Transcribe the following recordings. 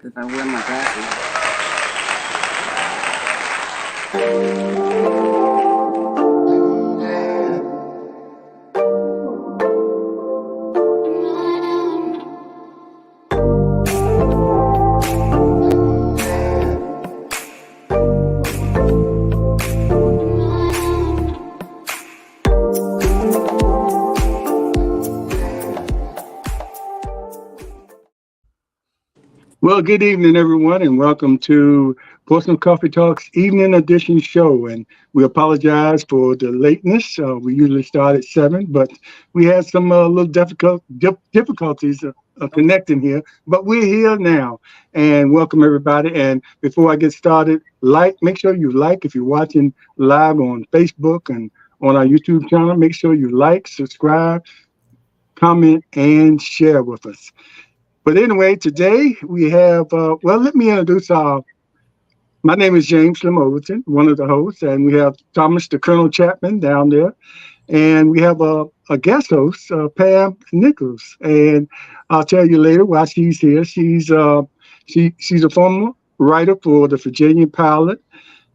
if I wear my glasses. Well, good evening, everyone, and welcome to Portsmouth Coffee Talks Evening Edition show. And we apologize for the lateness. We usually start at 7, but we had some little difficulties connecting here. But we're here now, and welcome everybody. And before I get started, make sure you like if you're watching live on Facebook and on our YouTube channel. Make sure you like, subscribe, comment, and share with us. But anyway, today we have, let me introduce my name is James Slim Overton, one of the hosts, and we have Thomas the Colonel Chapman down there. And we have a guest host, Pam Nichols. And I'll tell you later why she's here. She's a former writer for the Virginia Pilot,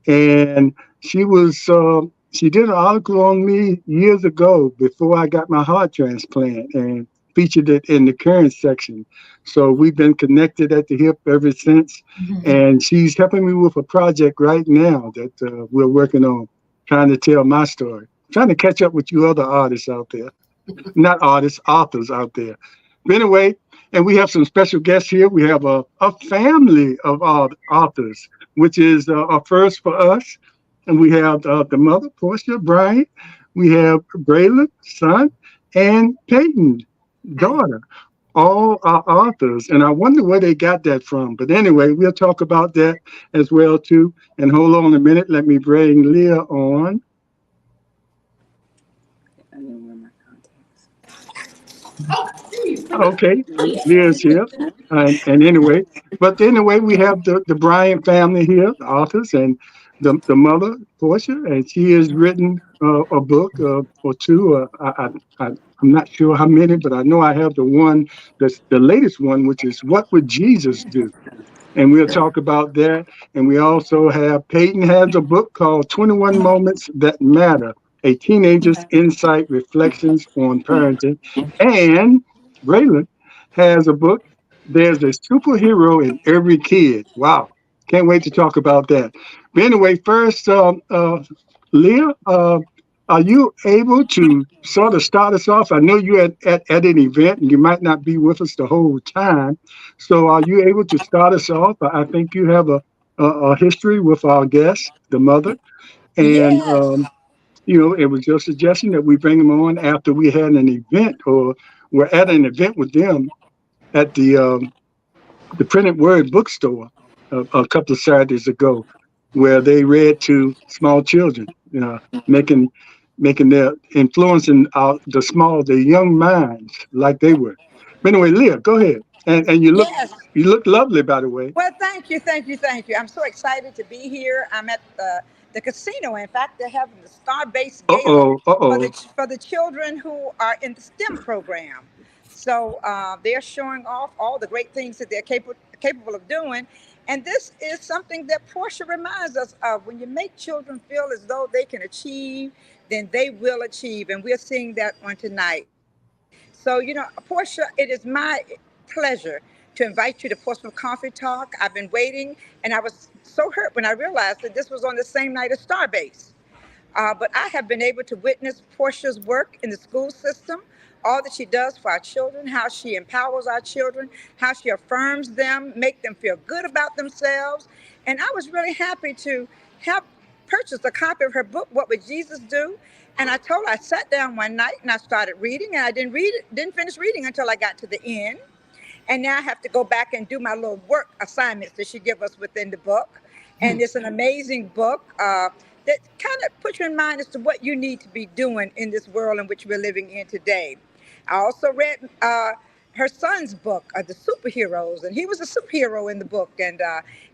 and she did an article on me years ago before I got my heart transplant and featured it in the current section. So we've been connected at the hip ever since. And she's helping me with a project right now that we're working on, trying to tell my story, trying to catch up with you other artists out there. Not artists, authors out there. But anyway, and we have some special guests here. We have a family of authors, which is a first for us. And we have the mother, Portia Bryant. We have Braylon, son, and Peyton, daughter. All are authors. And I wonder where they got that from. But anyway, we'll talk about that as well, too. And hold on a minute. Let me bring Leah on. I didn't wear my contacts. Okay, Leah's here. And anyway, we have the Bryant family here, the authors, and the mother, Portia, and she has written a book or two. I'm not sure how many, but I know I have the latest one, which is What Would Jesus Do? And we'll talk about that. And we also have Peyton has a book called 21 Moments That Matter, a teenager's insight reflections on parenting. And Braylon has a book, There's a Superhero in Every Kid. Wow. Can't wait to talk about that. But anyway, first, Leah, are you able to sort of start us off? I know you're at an event and you might not be with us the whole time. So are you able to start us off? I think you have a history with our guest, the mother. And, Yes. it was your suggestion that we bring them on after we had an event or we're at an event with them at the Printed Word bookstore a couple of Saturdays ago, where they read to small children, making their influencing the young minds like they were. But anyway, Leah, go ahead. And Yes. you look lovely, by the way. Well, thank you. I'm so excited to be here. I'm at the casino. In fact, they're having the Star-based gala for Uh-oh. the children who are in the STEM program. So they're showing off all the great things that they're capable of doing. And this is something that Portia reminds us of. When you make children feel as though they can achieve, then they will achieve. And we're seeing that on tonight. So, Portia, it is my pleasure to invite you to Portsmouth Coffee Talk. I've been waiting, and I was so hurt when I realized that this was on the same night as Starbase. But I have been able to witness Portia's work in the school system, all that she does for our children, how she empowers our children, how she affirms them, make them feel good about themselves. And I was really happy to have purchased a copy of her book, What Would Jesus Do? And I sat down one night and I started reading, and I didn't finish reading until I got to the end. And now I have to go back and do my little work assignments that she give us within the book. And it's an amazing book that kind of puts you in mind as to what you need to be doing in this world in which we're living in today. I also read her son's book, The Superheroes, and he was a superhero in the book. And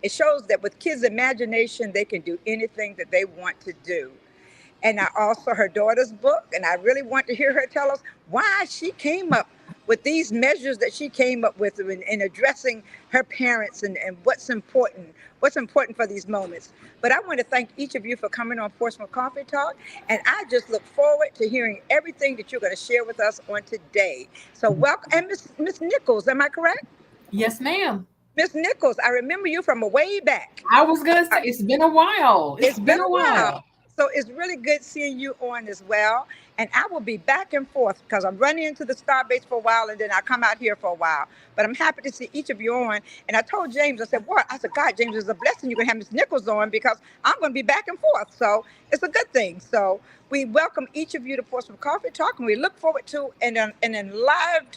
it shows that with kids' imagination, they can do anything that they want to do. And I also her daughter's book, and I really want to hear her tell us why she came up with these measures that she came up with in addressing her parents and what's important for these moments. But I want to thank each of you for coming on Portsmouth Coffee Talk, and I just look forward to hearing everything that you're going to share with us on today. So welcome. And Miss Nichols, am I correct? Yes, ma'am. Miss Nichols, I remember you from way back. I was gonna say it's been a while. It's been a while. So it's really good seeing you on as well. And I will be back and forth because I'm running into the Starbase for a while and then I come out here for a while. But I'm happy to see each of you on. And I told James, I said, what? I said, God, James, it's a blessing you're going to have Miss Nichols on because I'm going to be back and forth. So it's a good thing. So we welcome each of you to Portsmouth Coffee Talk, and we look forward to an enlivened,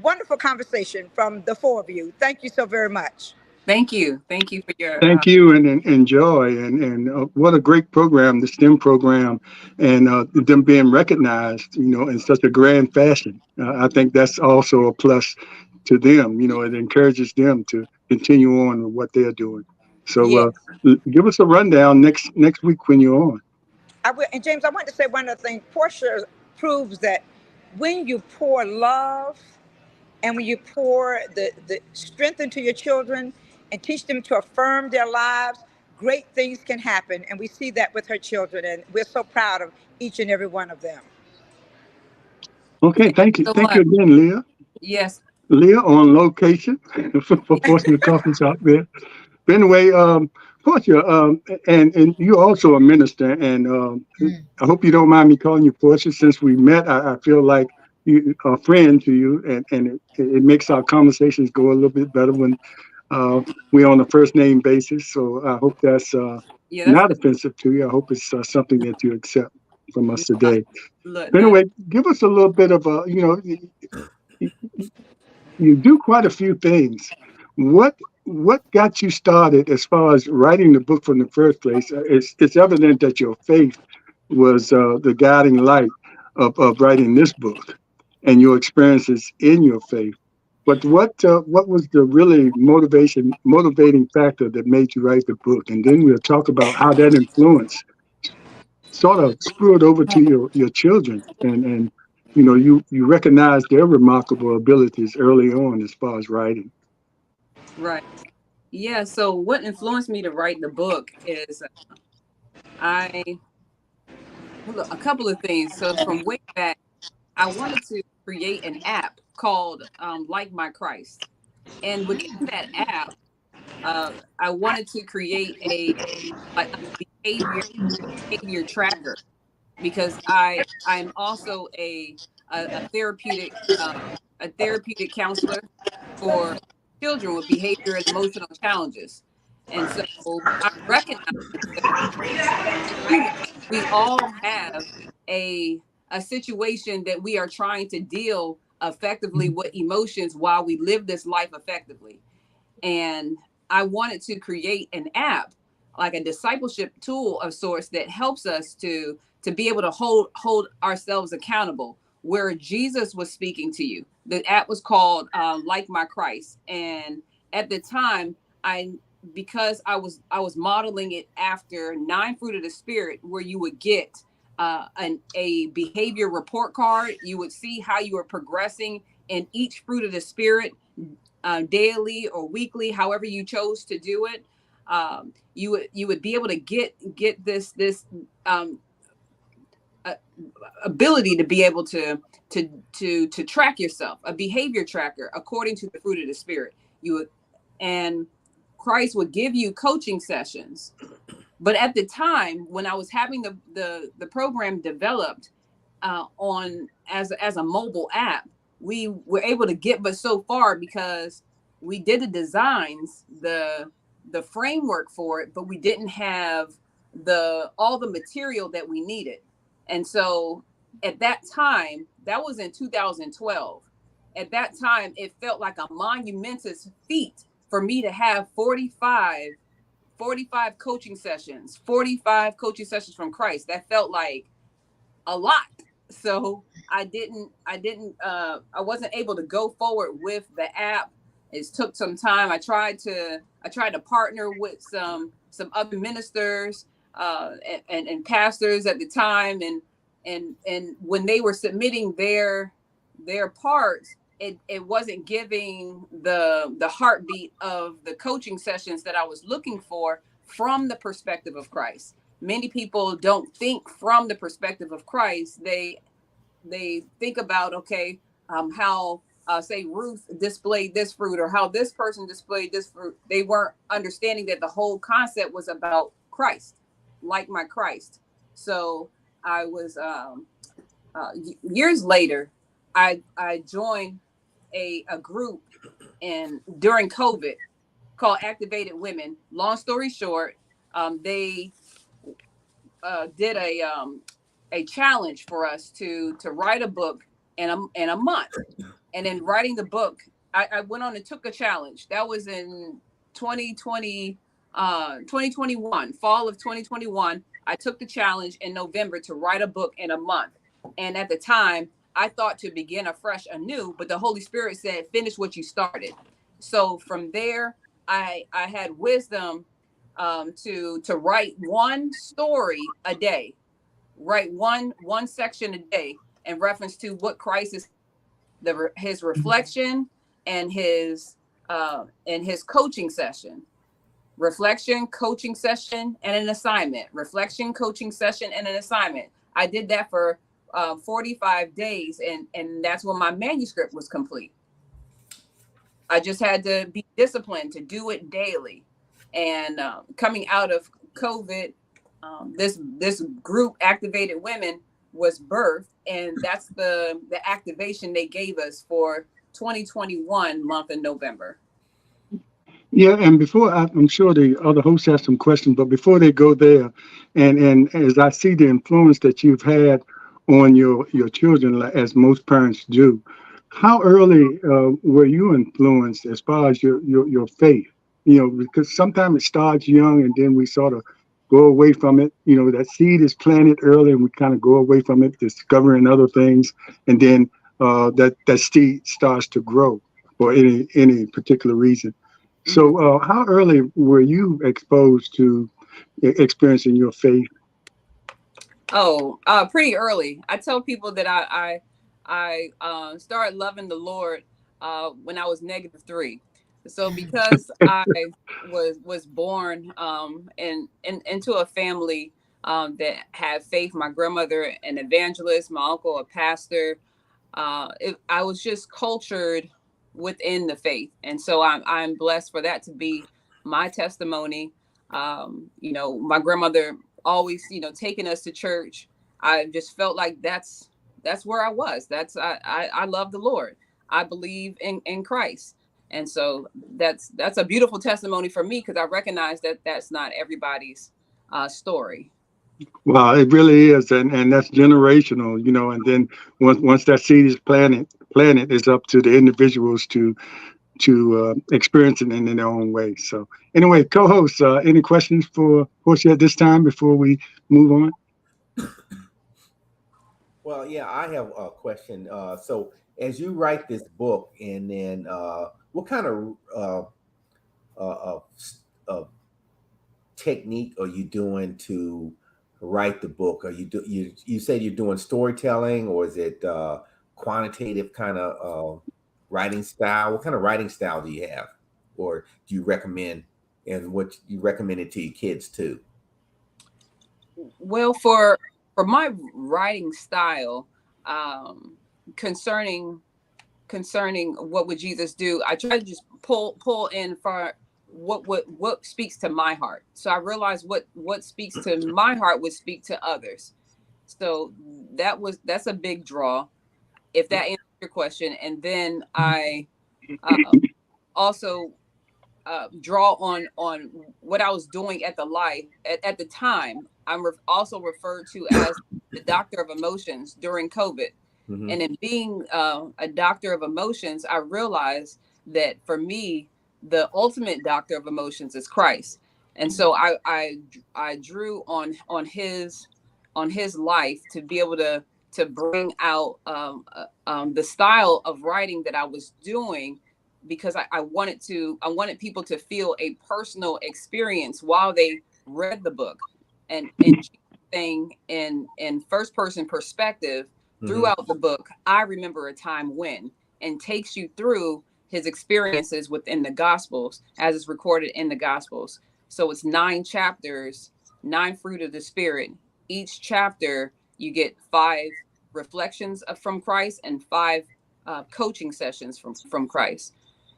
wonderful conversation from the four of you. Thank you so very much. Thank you. Thank you for your. Thank you, and enjoy, and what a great program, the STEM program, and them being recognized, in such a grand fashion. I think that's also a plus to them. It encourages them to continue on with what they're doing. So, Yes. Give us a rundown next week when you're on. I will, and James, I want to say one other thing. Portia proves that when you pour love and when you pour the strength into your children and teach them to affirm their lives, great things can happen. And we see that with her children, and we're so proud of each and every one of them. Okay, thank you. So Thank much. you again, Leah. Yes. Leah on location for Portsmouth Coffee Talk there. But anyway, Portia, and you're also a minister, and I hope you don't mind me calling you Portia. Since we met, I feel like you are a friend to you, and it makes our conversations go a little bit better when we're on a first name basis. So I hope that's Yeah. not offensive to you. I hope it's something that you accept from us today. Look, But anyway, give us a little bit of a, you do quite a few things. What got you started as far as writing the book from the first place? It's evident that your faith was the guiding light of writing this book and your experiences in your faith. But what was the really motivating factor that made you write the book? And then we'll talk about how that influence sort of spurred over to your children, and you recognize their remarkable abilities early on as far as writing. right. Yeah. So what influenced me to write the book is a couple of things. So from way back, I wanted to create an app called Like My Christ. And within that app, I wanted to create a behavior tracker, because I'm also a therapeutic counselor for children with behavior and emotional challenges. And so I recognize that we all have a situation that we are trying to deal effectively with emotions while we live this life effectively. And I wanted to create an app, like a discipleship tool of sorts, that helps us to be able to hold ourselves accountable where Jesus was speaking to you. The app was called Like My Christ. And at the time, because I was modeling it after 9 fruit of the spirit, where you would get a behavior report card. You would see how you were progressing in each fruit of the spirit, daily or weekly, however you chose to do it. You would be able to get this ability to be able to track yourself, a behavior tracker according to the fruit of the spirit. And Christ would give you coaching sessions. But at the time when I was having the program developed on as a mobile app, we were able to get but so far, because we did the designs, the framework for it, but we didn't have all the material that we needed. And so at that time, that was in 2012. At that time, it felt like a monumentous feat for me to have 45 coaching sessions from Christ. That felt like a lot. So I wasn't able to go forward with the app. It took some time. I tried to partner with some other ministers and pastors at the time, and when they were submitting their parts, it wasn't giving the heartbeat of the coaching sessions that I was looking for from the perspective of Christ. Many people don't think from the perspective of Christ. They think about, okay, how say Ruth displayed this fruit, or how this person displayed this fruit. They weren't understanding that the whole concept was about Christ, like my Christ. So I was years later, I joined a group during COVID called Activated Women. Long story short, they did a challenge for us to write a book in a month. And in writing the book, I went on and took a challenge. That was in 2021, fall of 2021. I took the challenge in November to write a book in a month. And at the time, I thought to begin afresh anew, but the Holy Spirit said, finish what you started. So from there, I had wisdom to write one story a day, write one section a day in reference to what Christ is, his reflection and his coaching session. Reflection, coaching session, and an assignment. Reflection, coaching session, and an assignment. I did that for 45 days, and that's when my manuscript was complete. I just had to be disciplined to do it daily. And coming out of COVID, this group, Activated Women, was birthed, and that's the activation they gave us for 2021 month in November. Yeah, and before I'm sure the other hosts have some questions, but before they go there, and as I see the influence that you've had on your children, as most parents do, how early were you influenced as far as your faith? You know, because sometimes it starts young, and then we sort of go away from it. You know, that seed is planted early, and we kind of go away from it, discovering other things, and then that seed starts to grow for any particular reason. So, how early were you exposed to experiencing your faith? Oh, pretty early. I tell people that I started loving the Lord when I was -3. So because I was born into a family that had faith, my grandmother an evangelist, my uncle a pastor, I was just cultured within the faith, and so I'm blessed for that to be my testimony. You know, my grandmother always, taking us to church. I just felt like that's where I was. I love the Lord. I believe in Christ. And so that's a beautiful testimony for me, because I recognize that that's not everybody's story. Well, it really is, and that's generational, you know. And then once that seed is planted, it's up to the individuals to experience it in their own way. So, anyway, co-hosts, any questions for Portia at this time before we move on? Well, yeah, I have a question. So, as you write this book, and then what kind of technique are you doing to write the book? Are you said you're doing storytelling, or is it quantitative kind of writing style? What kind of writing style do you have, or do you recommend, and what you recommend it to your kids too? Well, for my writing style, concerning what would Jesus do, I try to just pull in for what speaks to my heart. So I realized what speaks to my heart would speak to others. So that's a big draw, if that answers your question. And then I also draw on what I was doing at the time. I'm also referred to as the doctor of emotions during COVID. Mm-hmm. And in being a doctor of emotions, I realized that for me, the ultimate doctor of emotions is Christ. And so I drew on his life to be able to bring out the style of writing that I was doing, because I wanted people to feel a personal experience while they read the book, and saying in first person perspective throughout the book. I remember a time when, and takes you through his experiences within the Gospels as it's recorded in the Gospels. So it's 9 chapters, 9 fruit of the Spirit. Each chapter, you get 5 reflections from Christ and 5 coaching sessions from Christ.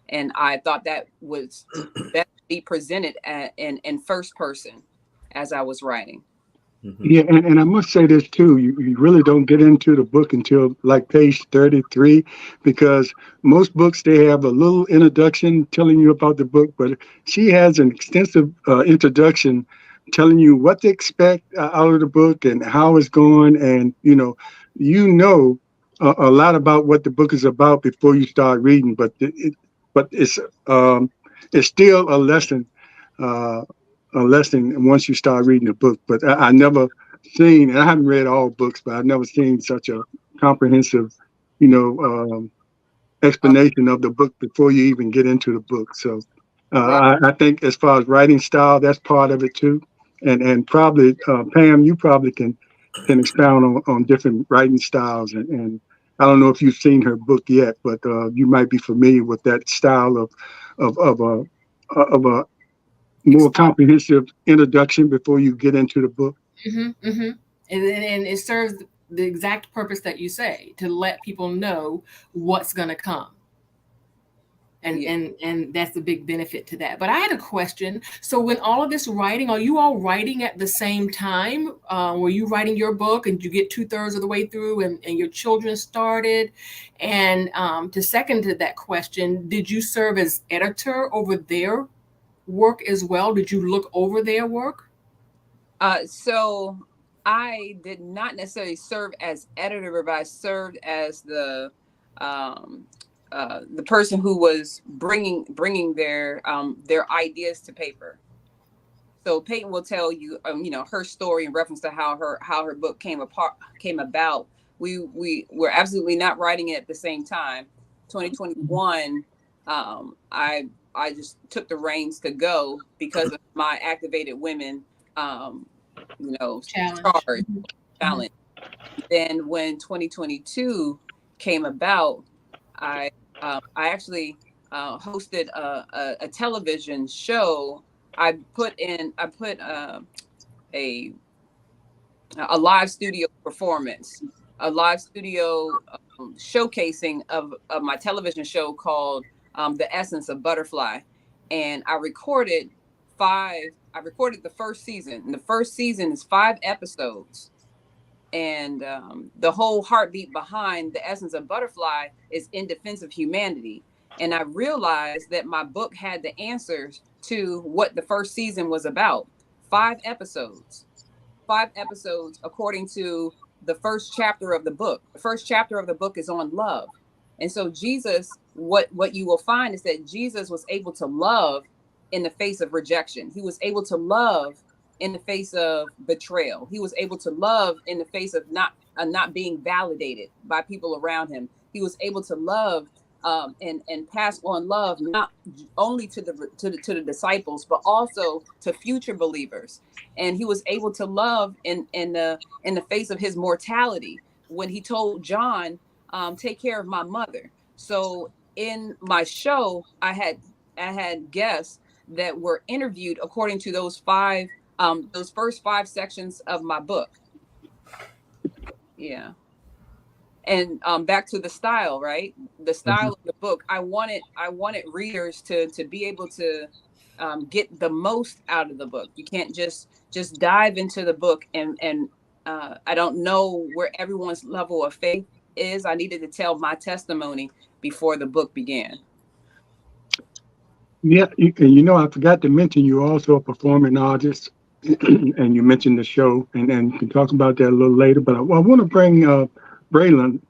And I thought that was best be presented in first person as I was writing. Mm-hmm. Yeah, and I must say this too. You really don't get into the book until like page 33, because most books, they have a little introduction telling you about the book, but she has an extensive introduction telling you what to expect out of the book and how it's going. And, a lot about what the book is about before you start reading, but it's still a lesson. A lesson once you start reading the book. But I never seen, and I haven't read all books, but I've never seen such a comprehensive, explanation of the book before you even get into the book. So Right. I think as far as writing style, that's part of it too. And probably, Pam, you probably can expound on different writing styles. And I don't know if you've seen her book yet, but you might be familiar with that style of a more comprehensive introduction before you get into the book. Mm-hmm, mm-hmm. And it serves the exact purpose that you say, to let people know what's going to come. And that's the big benefit to that. But I had a question. So when all of this writing, are you all writing at the same time? Were you writing your book and you get 2/3 of the way through and your children started? And to second to that question, did you serve as editor over their work as well? Did you look over their work? So I did not necessarily serve as editor, but I served as the person who was bringing their ideas to paper. So Peyton will tell you, her story in reference to how her book came about. We were absolutely not writing it at the same time. 2021, I just took the reins to go because of my Activated Women, challenge. Then when 2022 came about, I actually hosted a television show. I put a live studio performance, a live studio showcasing of my television show called The Essence of Butterfly. And I recorded the first season. And the first season is 5 episodes. And the whole heartbeat behind The Essence of Butterfly is in defense of humanity. And I realized that my book had the answers to what the first season was about. 5 episodes according to the first chapter of the book. The first chapter of the book is on love. And so Jesus, what you will find is that Jesus was able to love in the face of rejection. He was able to love in the face of betrayal. He was able to love in the face of not being validated by people around him. He was able to love and pass on love not only to the disciples, but also to future believers. And he was able to love in the face of his mortality when he told John, take care of my mother. So in my show, I had guests that were interviewed according to those first 5 sections of my book. Yeah. And back to the style, right? The style of the book. I wanted readers to be able to get the most out of the book. You can't just dive into the book and I don't know where everyone's level of faith is. I needed to tell my testimony before the book began. Yeah, I forgot to mention you're also a performing artist, and you mentioned the show, and we can talk about that a little later. But I want to bring Braylon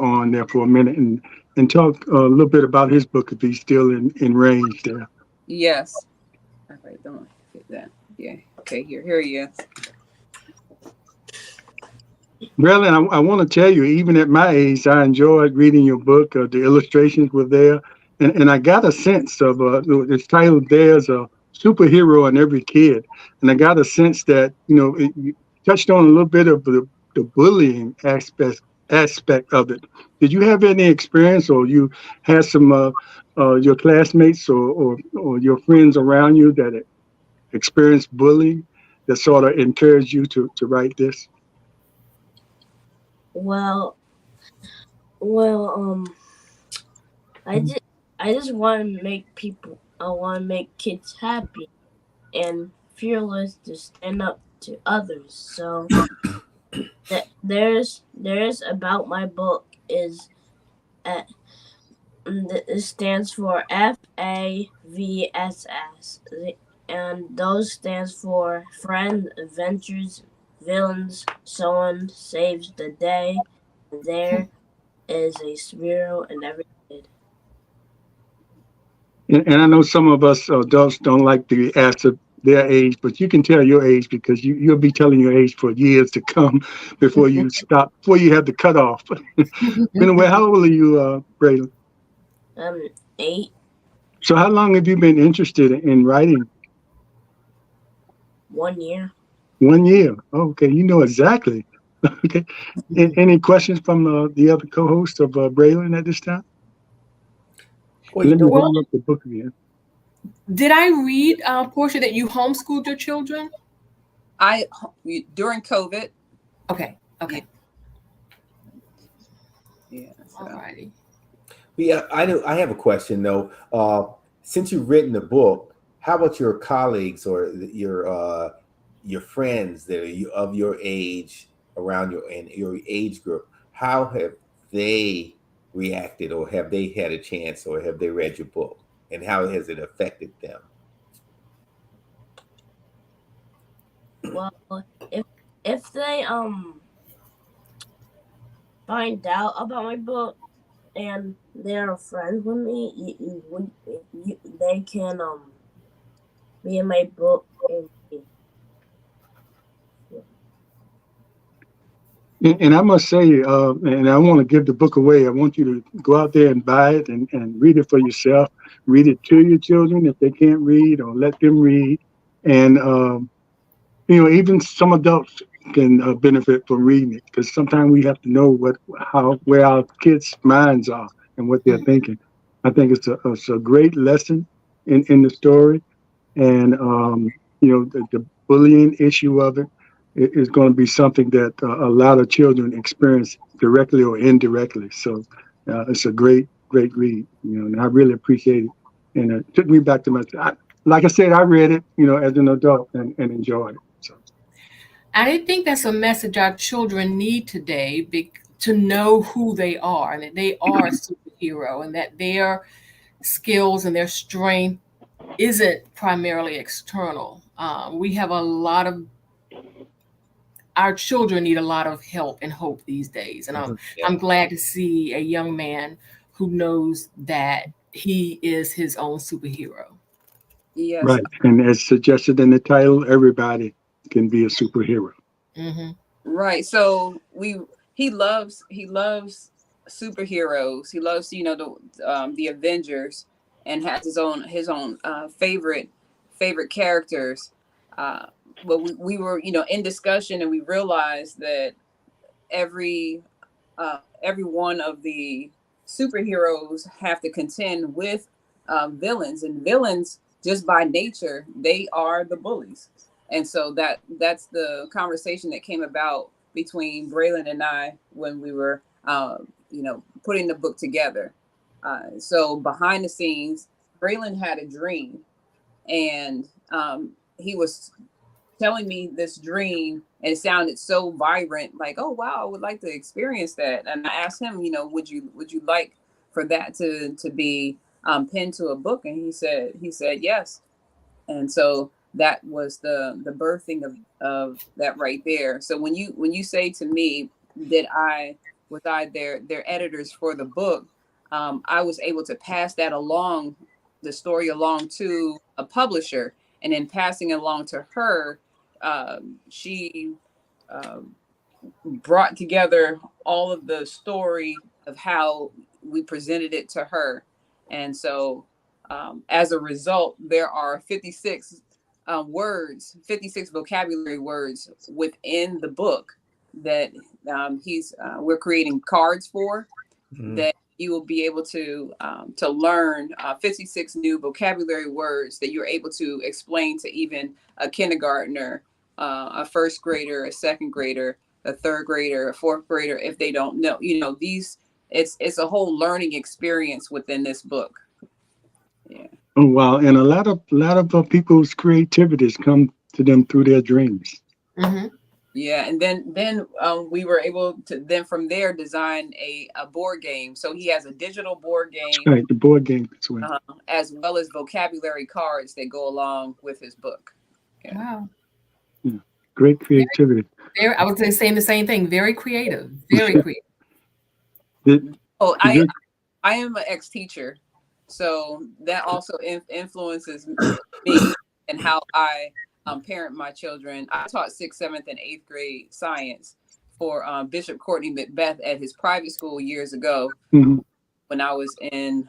on there for a minute and talk a little bit about his book if he's still in range there. Yes. Okay, don't get that. Yeah. Okay, here he is. Braylon, I want to tell you, even at my age, I enjoyed reading your book. The illustrations were there. And I got a sense of it's titled "There's a Superhero in Every Kid," and I got a sense that you touched on a little bit of the bullying aspect aspect of it. Did you have any experience, or you had some your classmates or your friends around you that experienced bullying that sort of encouraged you to write this? Well, well, I just want to make people. I want to make kids happy and fearless to stand up to others. So there's about my book is at it stands for FAVSS, and those stands for Friends, Adventures, Villains, Someone Saves the Day. And there is a superhero in every kid. And I know some of us adults don't like to ask their age, but you can tell your age because you'll be telling your age for years to come before you stop, before you have the cutoff. Anyway, how old are you, Braylon? 8. So how long have you been interested in writing? 1 year. 1 year. Okay, you know exactly. Okay. Any questions from the other co-host of Braylon at this time? Well, Let me well, hold up the book again. Did I read, Portia, that you homeschooled your children? During COVID. Okay. Okay. Yeah. So. Alrighty. Yeah, I have a question though. Since you've written the book, how about your colleagues or your friends that are of your age around your age group? How have they reacted, or have they had a chance, or have they read your book, and how has it affected them? Well, if they find out about my book and they're friends with me, they can be in my book. And I must say, and I want to give the book away. I want you to go out there and buy it and read it for yourself. Read it to your children if they can't read, or let them read. And, even some adults can benefit from reading it, because sometimes we have to know where our kids' minds are and what they're thinking. I think it's a great lesson in the story. And, the bullying issue of it is going to be something that a lot of children experience directly or indirectly. So it's a great read, and I really appreciate it. And it took me back to like I said, I read it, as an adult and enjoyed it. So. I think that's a message our children need today, to know who they are, and that they are a superhero, and that their skills and their strength isn't primarily external. We have our children need a lot of help and hope these days. And I'm glad to see a young man who knows that he is his own superhero. Yes. Right. And as suggested in the title, everybody can be a superhero. Mm-hmm. Right. So he loves superheroes. He loves, the Avengers, and has his own favorite characters. But we were, in discussion, and we realized that every one of the superheroes have to contend with villains, and villains, just by nature, they are the bullies. And so that's the conversation that came about between Braylon and I when we were, putting the book together. So behind the scenes, Braylon had a dream, and he was telling me this dream, and it sounded so vibrant, like, oh wow, I would like to experience that. And I asked him, would you like for that to be pinned to a book? And he said yes. And so that was the birthing of that right there. So when you say to me that was I their editors for the book, I was able to pass the story along to a publisher, and in passing it along to her, she brought together all of the story of how we presented it to her. And so as a result, there are 56 56 vocabulary words within the book that we're creating cards for Mhm. that you will be able to learn 56 new vocabulary words that you're able to explain to even a kindergartner, a first grader, a second grader, a third grader, a fourth grader, if they don't know. It's a whole learning experience within this book. Yeah. Oh wow! And a lot of people's creativities come to them through their dreams. Hmm. Yeah, and then we were able to then from there design a board game. So he has a digital board game Right, the board game as well. as well as vocabulary cards that go along with his book. Yeah. Wow. Yeah. Great creativity. I was saying the same thing. Very creative. Very creative. Oh, Did- I am an ex-teacher, so that also influences me and how I parent my children. I taught 6th, 7th, and 8th grade science for Bishop Courtney Macbeth at his private school years ago. Mhm. When I was in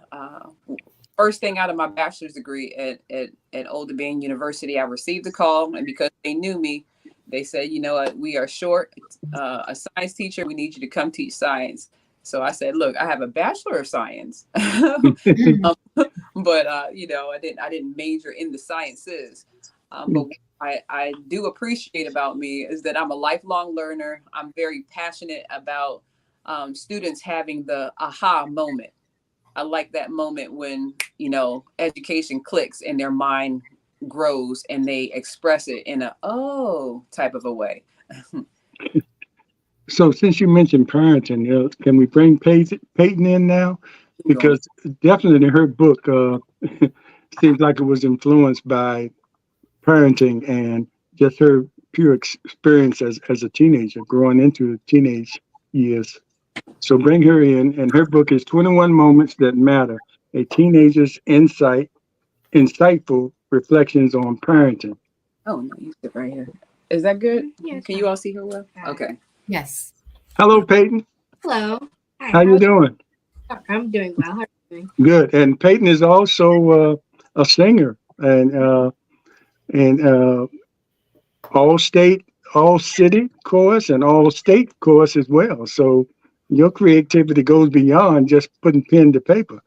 first thing out of my bachelor's degree at Old Dominion University, I received a call, and because they knew me, they said, you know what, we are short a science teacher. We need you to come teach science. So I said, look, I have a Bachelor of Science, but I didn't major in the sciences. But what I do appreciate about me is that I'm a lifelong learner. I'm very passionate about students having the aha moment. I like that moment when, education clicks and their mind grows and they express it in a type of a way. So since you mentioned parenting, can we bring Peyton in now? Because definitely her book seems like it was influenced by parenting and just her pure experience as a teenager, growing into teenage years. So bring her in, and her book is 21 Moments That Matter, a teenager's insightful reflections on parenting. Oh, no, you sit right here. Is that good? Yeah, Can you all see her well? Yeah. Okay. Yes. Hello, Peyton. Hello. Hi, How you doing? I'm doing well. How are you doing? Good. And Peyton is also a singer and all state, all city chorus and all state chorus as well. So your creativity goes beyond just putting pen to paper.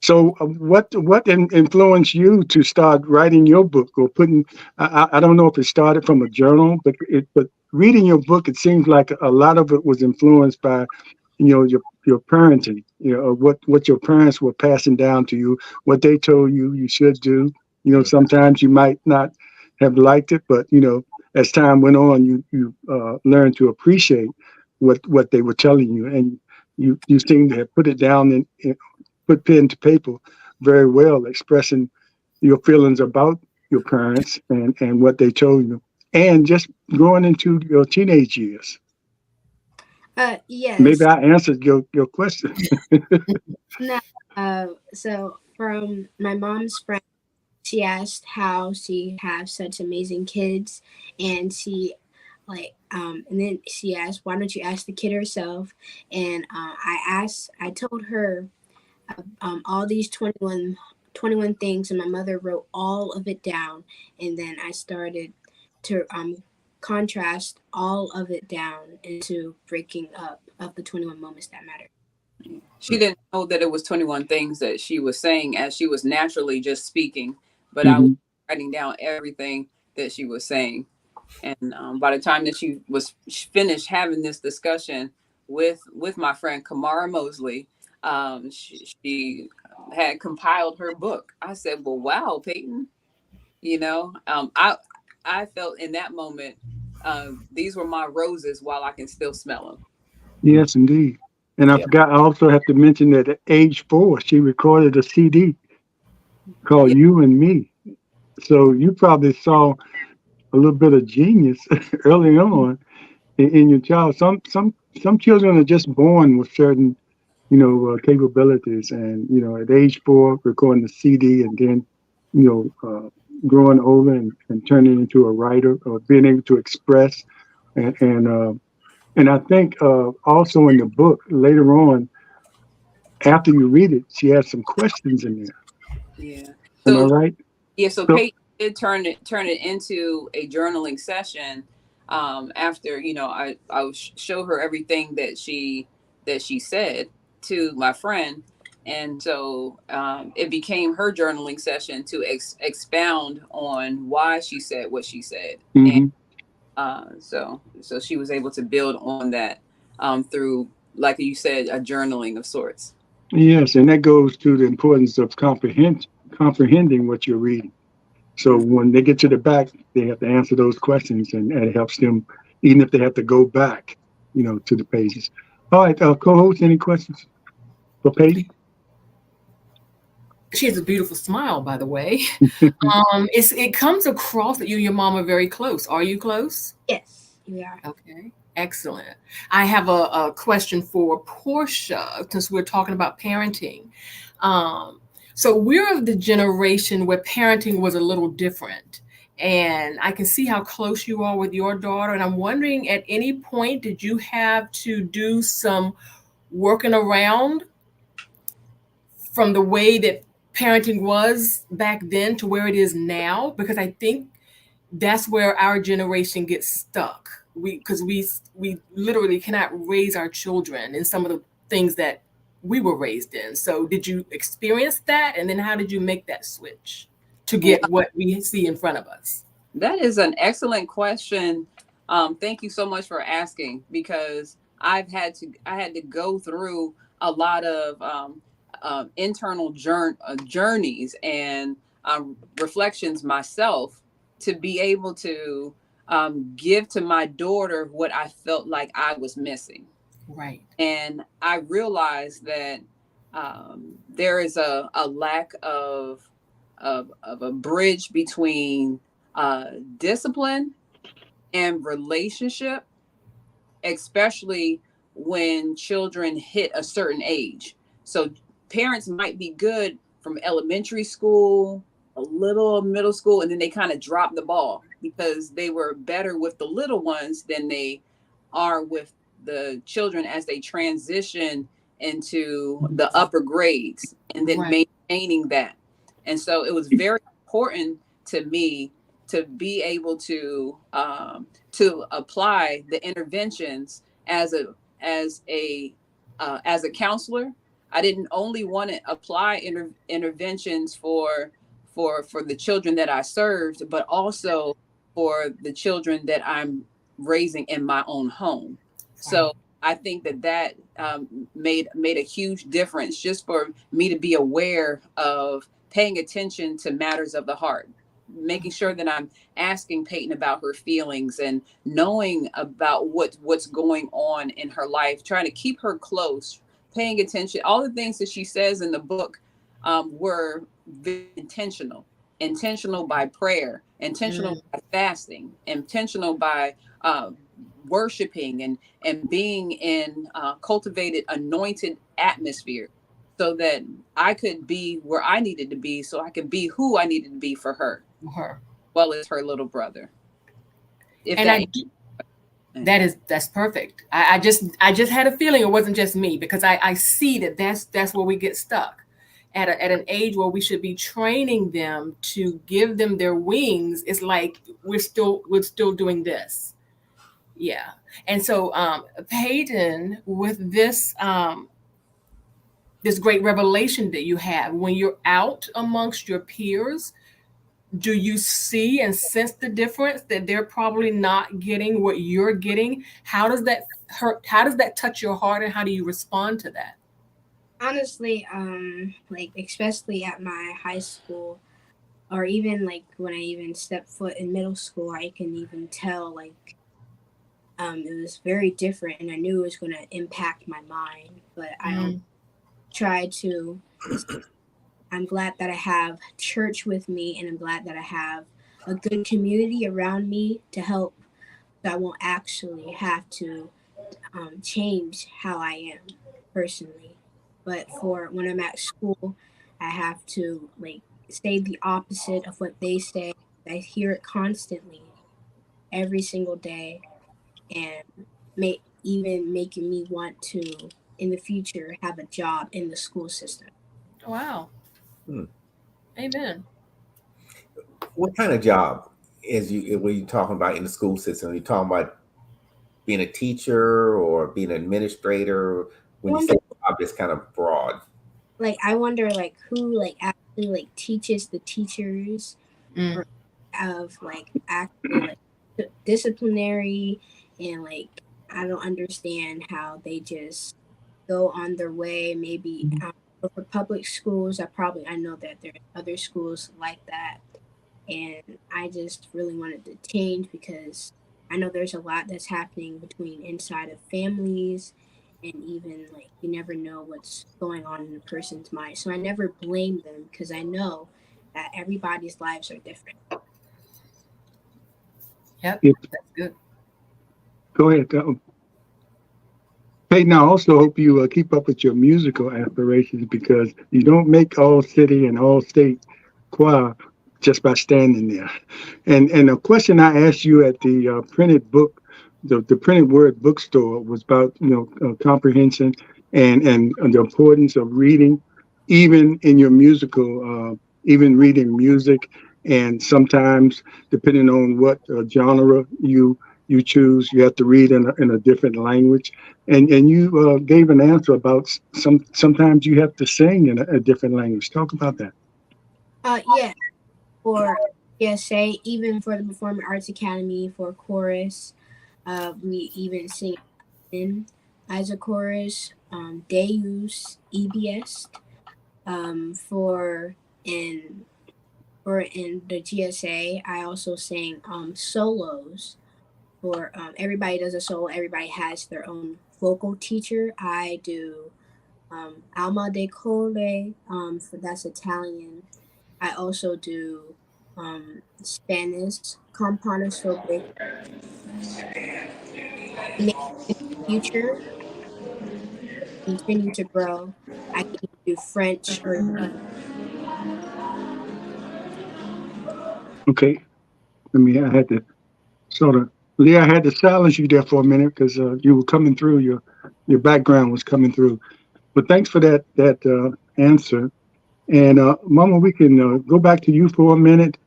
So what influenced you to start writing your book or putting? I don't know if it started from a journal, but reading your book, it seems like a lot of it was influenced by, your parenting, what your parents were passing down to you, what they told you should do. Sometimes you might not have liked it, but as time went on, you learned to appreciate what they were telling you, and you seem to have put it down and put pen to paper very well, expressing your feelings about your parents and what they told you, and just growing into your teenage years. Yes. Maybe I answered your question. No. So from my mom's friend, she asked how she have such amazing kids, and she and then she asked, why don't you ask the kid herself? And I told her all these 21 things, and my mother wrote all of it down, and then I started to contrast all of it down into breaking up of the 21 moments that matter. She didn't know that it was 21 things that she was saying as she was naturally just speaking, but I was writing down everything that she was saying. And by the time that she was finished having this discussion with my friend Kamara Mosley, she had compiled her book. I said, well, wow, Peyton, I felt in that moment, these were my roses while I can still smell them. Yes, indeed. And I forgot, I also have to mention that at age 4, she recorded a CD called You and Me. So you probably saw a little bit of genius early on in your child. Some children are just born with certain, capabilities. And, at age 4, recording the CD and then, growing older and turning into a writer or being able to express. And I think also in the book later on, after you read it, she has some questions in there. Yeah. Am I right? Yeah. So Peyton did turn it into a journaling session after, I would show her everything that she said to my friend. And so it became her journaling session to expound on why she said what she said. Mm-hmm. And so she was able to build on that through, like you said, a journaling of sorts. Yes, and that goes to the importance of comprehending what you're reading. So when they get to the back, they have to answer those questions, and it helps them, even if they have to go back, to the pages. All right, co-host, any questions for Peyton? She has a beautiful smile, by the way. It comes across that you and your mom are very close. Are you close? Yes, we are. Okay, excellent. I have a question for Portia, since we're talking about parenting. So we're of the generation where parenting was a little different. And I can see how close you are with your daughter. And I'm wondering, at any point, did you have to do some working around from the way that parenting was back then to where it is now? Because I think that's where our generation gets stuck. Because we literally cannot raise our children in some of the things that we were raised in. So did you experience that? And then how did you make that switch to get what we see in front of us? That is an excellent question. Thank you so much for asking, because I had to go through a lot of internal journeys and reflections myself to be able to give to my daughter what I felt like I was missing. Right. And I realized that there is a lack of a bridge between discipline and relationship, especially when children hit a certain age. So parents might be good from elementary school, a little middle school, and then they kind of drop the ball because they were better with the little ones than they are with the children as they transition into the upper grades, and then maintaining that. And so it was very important to me to be able to apply the interventions as a counselor. I didn't only want to apply interventions for the children that I served, but also for the children that I'm raising in my own home. So I think that made a huge difference, just for me to be aware of paying attention to matters of the heart, making sure that I'm asking Peyton about her feelings and knowing about what's going on in her life, trying to keep her close, paying attention. All the things that she says in the book were very intentional by prayer, intentional by fasting, intentional by worshiping and being in cultivated, anointed atmosphere, so that I could be where I needed to be, so I could be who I needed to be for her, well as her little brother. That's perfect. I just had a feeling it wasn't just me, because I see that's where we get stuck at an age where we should be training them to give them their wings. It's like we're still doing this. Yeah. And so Peyton, with this this great revelation that you have, when you're out amongst your peers, do you see and sense the difference that they're probably not getting what you're getting? How does that hurt? How does that touch your heart, and how do you respond to that? Honestly, like especially at my high school, or even like when I even stepped foot in middle school, I can even tell like it was very different, and I knew it was going to impact my mind. But I tried to. I'm glad that I have church with me, and I'm glad that I have a good community around me to help, so I won't actually have to change how I am personally. But for when I'm at school, I have to like say the opposite of what they say. I hear it constantly, every single day, and even making me want to, in the future, have a job in the school system. Wow. Amen. What kind of job when you're talking about in the school system, you're talking about being a teacher or being an administrator. When you say job, it's kind of broad. Like, I wonder, like, who, like, actually, like, teaches the teachers of, like, actually, like, disciplinary, and, like, I don't understand how they just go on their way. Maybe for public schools, I know that there are other schools like that, and I just really wanted to change because I know there's a lot that's happening between inside of families, and even like you never know what's going on in a person's mind. So I never blame them because I know that everybody's lives are different. Yep, that's good. Go ahead. Peyton, I also hope you keep up with your musical aspirations, because you don't make all city and all state choir just by standing there. And a question I asked you at the printed book, the printed word bookstore, was about comprehension and the importance of reading, even in your musical, even reading music, and sometimes depending on what genre you choose, you have to read in a different language. And you gave an answer about sometimes you have to sing in a different language. Talk about that. Yeah, for PSA, even for the Performing Arts Academy, for chorus, we even sing in as a chorus, Deus, EBS, for in the GSA, I also sang solos. For everybody does a solo, everybody has their own vocal teacher. I do Alma de Cole, for that's Italian. I also do Spanish, Compana Sobre, future, continue to grow. I can do French or Okay. I had to sort of, Leah, I had to silence you there for a minute because you were coming through. Your background was coming through. But thanks for that answer. And Mama, we can go back to you for a minute.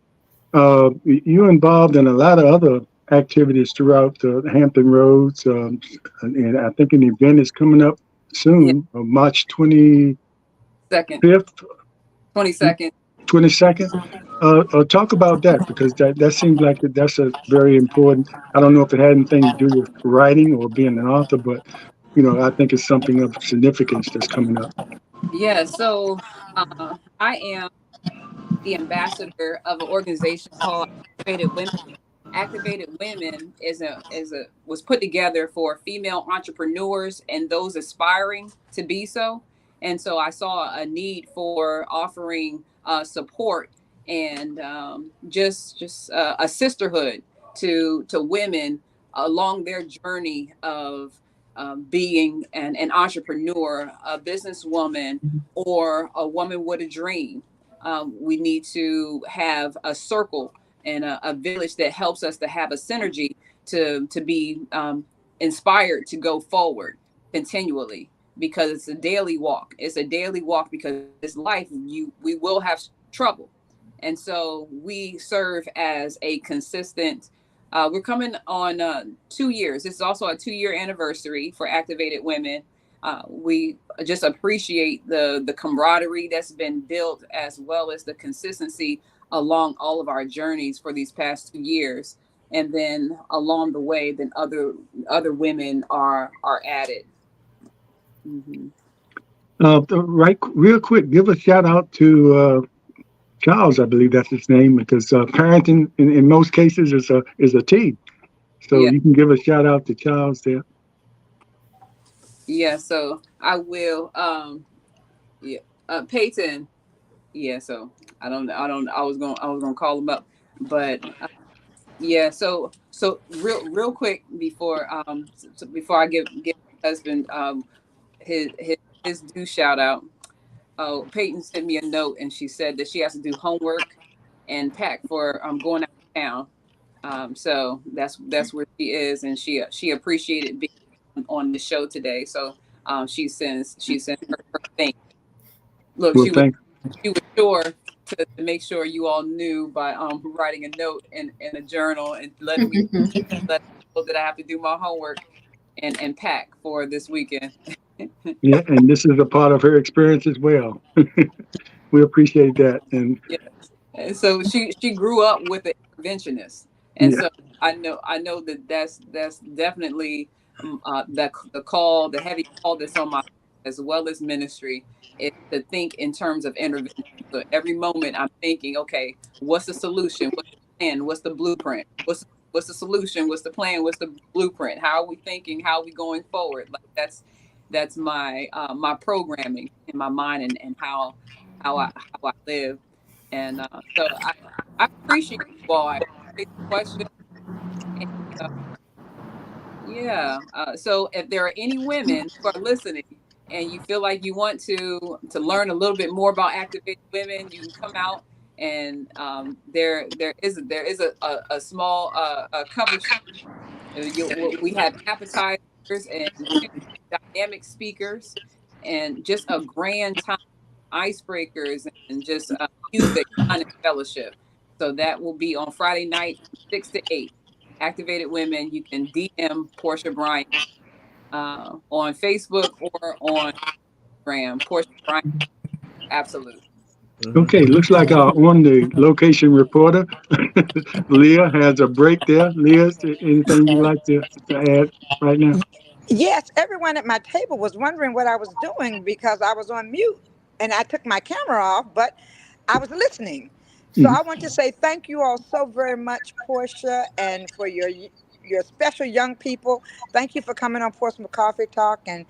You're involved in a lot of other activities throughout the Hampton Roads, and I think an event is coming up soon, March 25th, 22nd. 22nd. Talk about that, because that seems like that's a very important. I don't know if it had anything to do with writing or being an author, but I think it's something of significance that's coming up. Yeah, so I am the ambassador of an organization called Activated Women. Activated Women was put together for female entrepreneurs and those aspiring to be so. And so I saw a need for offering support and just a sisterhood to women along their journey of being an entrepreneur, a businesswoman, or a woman with a dream. We need to have a circle and a village that helps us to have a synergy to be inspired to go forward continually, because it's a daily walk. It's a daily walk because this life, we will have trouble. And so we serve as a consistent, we're coming on 2 years. This is also a 2-year anniversary for Activated Women. We just appreciate the camaraderie that's been built, as well as the consistency along all of our journeys for these past 2 years. And then along the way, then other women are added. Mm-hmm. Real quick, give a shout out to Charles, I believe that's his name, because parenting in most cases is a team. So you can give a shout out to Charles there. Yeah, so I will. Peyton. Yeah, so I was gonna call him up, but yeah. So real quick before I give my husband his due shout out. Oh, Peyton sent me a note, and she said that she has to do homework and pack for going out of town. So that's where she is, and she appreciated being on the show today. So she sends her thing. Look, Well, she was sure to make sure you all knew by writing a note in a journal and letting me let know that I have to do my homework and pack for this weekend. Yeah, and this is a part of her experience as well. We appreciate that. And Yeah. And so she grew up with an interventionist, and yeah, so I know that that's definitely the call, the heavy call that's on my life, as well as ministry, is to think in terms of intervention. So every moment I'm thinking, okay, what's the solution? What's the plan? What's the blueprint? What's the solution? What's the plan? What's the blueprint? How are we thinking? How are we going forward? Like that's my my programming in my mind, and how I live. And so I appreciate you all. I appreciate the question. And, yeah. So if there are any women who are listening and you feel like you want to learn a little bit more about Activated Women, you can come out, and there is a small cover sheet. We have appetizers and 2 dynamic speakers, and just a grand time, icebreakers, and just music, fun, and fellowship. So that will be on Friday night, 6 to 8. Activated Women. You can DM Portia Bryant on Facebook or on Instagram. Portia Bryant, absolute. okay, looks like our on the location reporter, Leah, has a break there. Leah, is there anything you'd like to add right now? Yes, everyone at my table was wondering what I was doing because I was on mute and I took my camera off, but I was listening. So Mhm. I want to say thank you all so very much, Portia, and for your special young people. Thank you for coming on Portsmouth Coffee Talk, and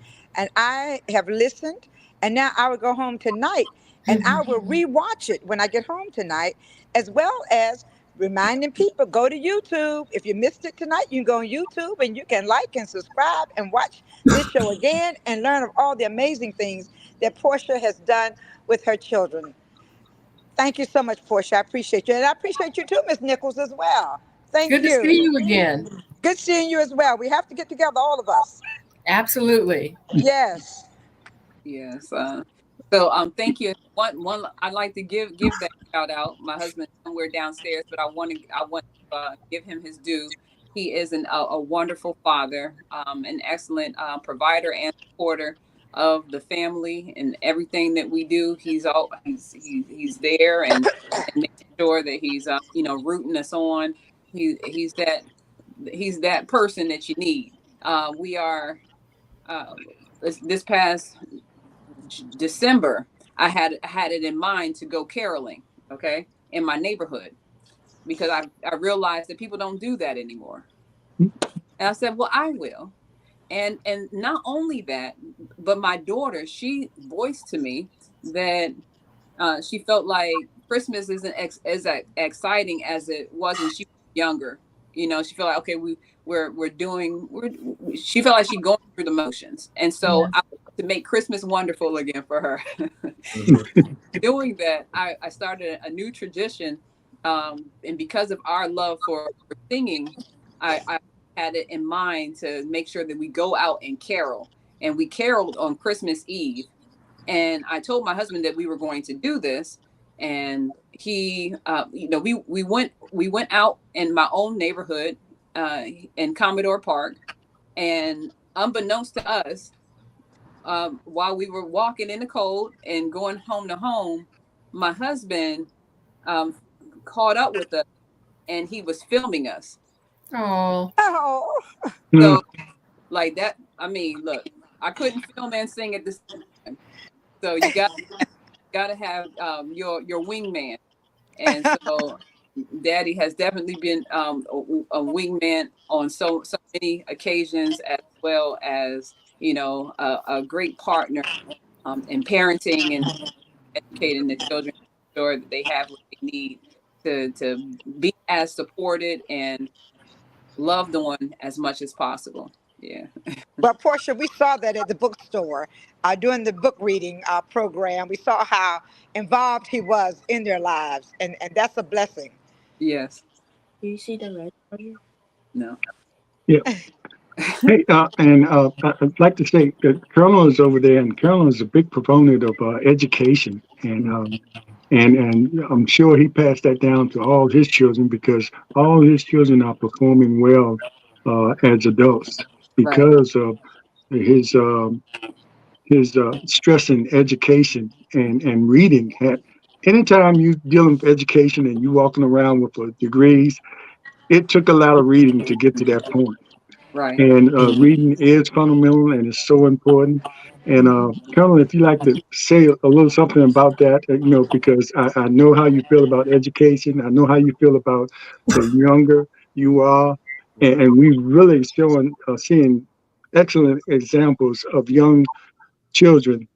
I have listened, and now I will go home tonight and I will rewatch it when I get home tonight, as well as reminding people, go to YouTube. If you missed it tonight, you can go on YouTube and you can like and subscribe and watch this show again and learn of all the amazing things that Portia has done with her children. Thank you so much, Portia. I appreciate you. And I appreciate you too, Miss Nichols, as well. Thank Good to see you. you again. Good seeing you as well. We have to get together, all of us. Absolutely. Yes. Yes. So thank you. One I'd like to give that shout out. My husband's somewhere downstairs, but I want to give him his due. He is a wonderful father, an excellent provider and supporter of the family and everything that we do. He's there and making sure that he's rooting us on. He's that person that you need. We are this past December, I had it in mind to go caroling, okay, in my neighborhood, because I realized that people don't do that anymore. And I said, well, I will. And not only that, but my daughter, she voiced to me that she felt like Christmas isn't as exciting as it was when she was younger. She felt like, okay, she felt like she's going through the motions. And so I want to make Christmas wonderful again for her. Doing that, I started a new tradition. And because of our love for singing, I had it in mind to make sure that we go out and carol. And we caroled on Christmas Eve. And I told my husband that we were going to do this. And he, we went out in my own neighborhood in Commodore Park. And unbeknownst to us, while we were walking in the cold and going home to home, my husband caught up with us and he was filming us. Oh. So like that, I mean, look, I couldn't film and sing at the same time. So you got to have your wingman. And so Daddy has definitely been a wingman on so many occasions, as well as a great partner in parenting and educating the children, sure that they have what they need to be as supported and loved on as much as possible. Yeah. Well, Portia, we saw that at the bookstore during the book reading program. We saw how involved he was in their lives, and that's a blessing. Yes. Do you see the red one? No. Yeah. Hey, I'd like to say that Colonel is over there, and Colonel is a big proponent of education. And And I'm sure he passed that down to all his children because all his children are performing well as adults Right. because of his stress in education and reading. Anytime you dealing with education and you walking around with degrees, it took a lot of reading to get to that point. Right. And reading is fundamental and it's so important. And Colonel, if you like to say a little something about that, because I know how you feel about education. I know how you feel about the younger you are. And we really seeing excellent examples of young children,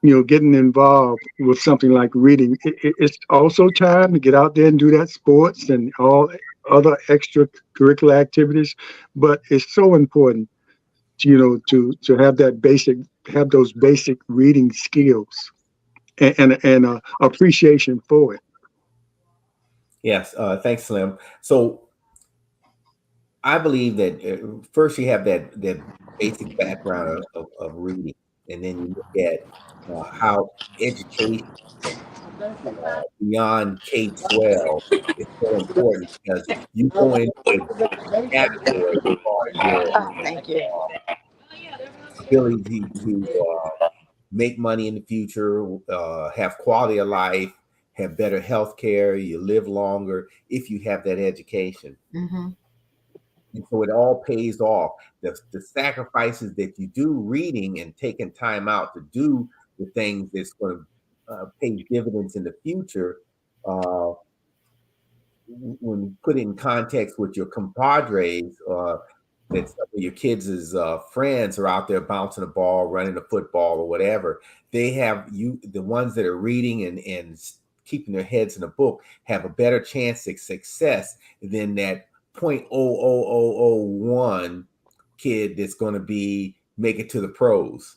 getting involved with something like reading. It's also time to get out there and do that sports and all other extracurricular activities, but it's so important, to have those basic reading skills and appreciation for it. Yes, thanks, Slim. So I believe that first you have that basic background of reading, and then you look at how education beyond K-12 is so important because you go into a category as far as your Thank you. ability to make money in the future, have quality of life, have better health care, you live longer if you have that education. Mm-hmm. And so it all pays off. The sacrifices that you do reading and taking time out to do the things that's going to pay dividends in the future, when put in context with your compadres, that some of your kids' friends are out there bouncing a ball, running a football, or whatever. They have the ones that are reading and keeping their heads in a book, have a better chance of success than that 0.00001 kid that's going to make it to the pros.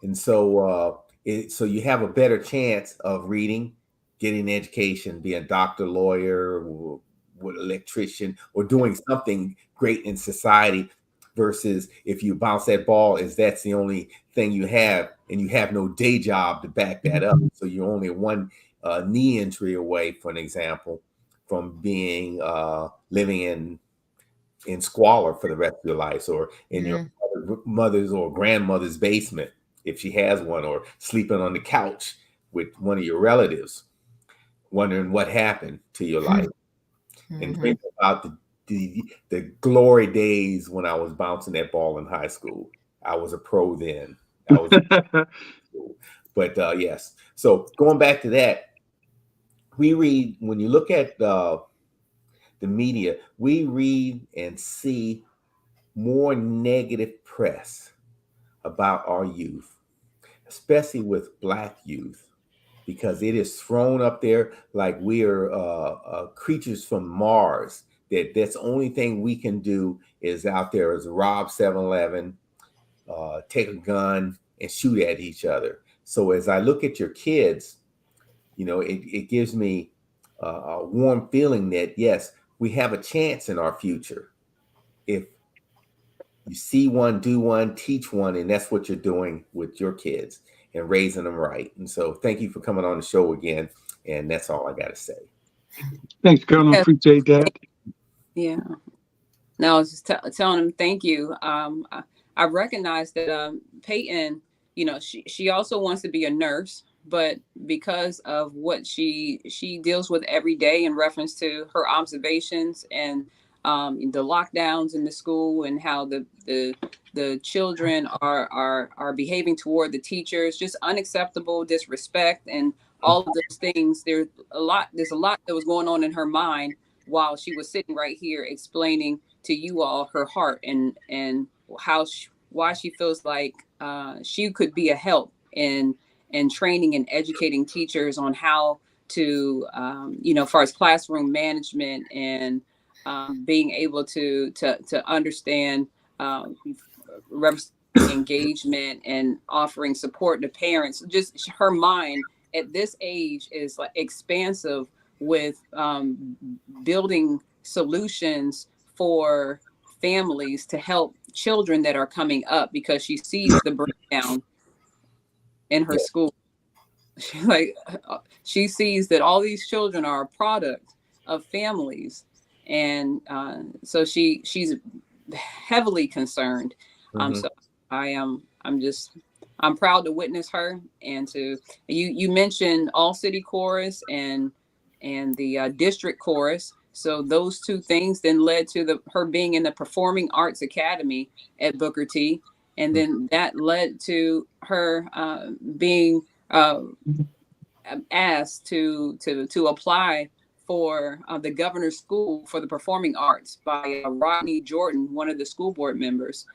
And so, so you have a better chance of reading, getting an education, being a doctor, lawyer, or electrician, or doing something great in society, versus if you bounce that ball, that's the only thing you have, and you have no day job to back that up. So you're only one knee injury away, for an example, from being living in squalor for the rest of your life, or in your mother's or grandmother's basement, if she has one, or sleeping on the couch with one of your relatives, wondering what happened to your life. And think about the glory days when I was bouncing that ball in high school. I was a pro then. But yes. So going back to that, we read, when you look at the media, we read and see more negative press about our youth, especially with Black youth, because it is thrown up there like we are creatures from Mars. That's the only thing we can do is out there is rob 7-Eleven, take a gun and shoot at each other. So as I look at your kids, it gives me a warm feeling that yes, we have a chance in our future if you see one, do one, teach one, and that's what you're doing with your kids and raising them right. And so thank you for coming on the show again. And that's all I got to say. Thanks, Colonel. Appreciate that. Yeah. No, I was just telling him thank you. I recognize that Peyton, she also wants to be a nurse, but because of what she deals with every day in reference to her observations and the lockdowns in the school and how the children are behaving toward the teachers, just unacceptable disrespect and all of those things. There's a lot that was going on in her mind while she was sitting right here explaining to you all her heart and why she feels like she could be a help in training and educating teachers on how to as far as classroom management and being able to understand engagement and offering support to parents. Just her mind at this age is like expansive with building solutions for families to help children that are coming up, because she sees the breakdown in her school. she sees that all these children are a product of families, and so she's heavily concerned. Mhm. So I'm proud to witness her, and to you mentioned All City Chorus and the district chorus. So those two things then led to her being in the Performing Arts Academy at Booker T, and then that led to her being asked to apply for the governor's school for the performing arts by Rodney Jordan, one of the school board members.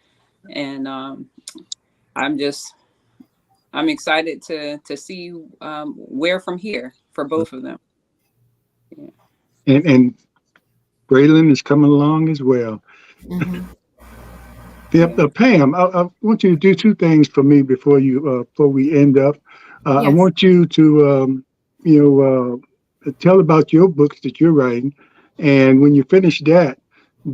And I'm excited to see where from here for both of them. Yeah. And Braylon is coming along as well. Mhm. Pam, I want you to do two things for me before we end up. I Yes. want you to tell about your books that you're writing, and when you finish that,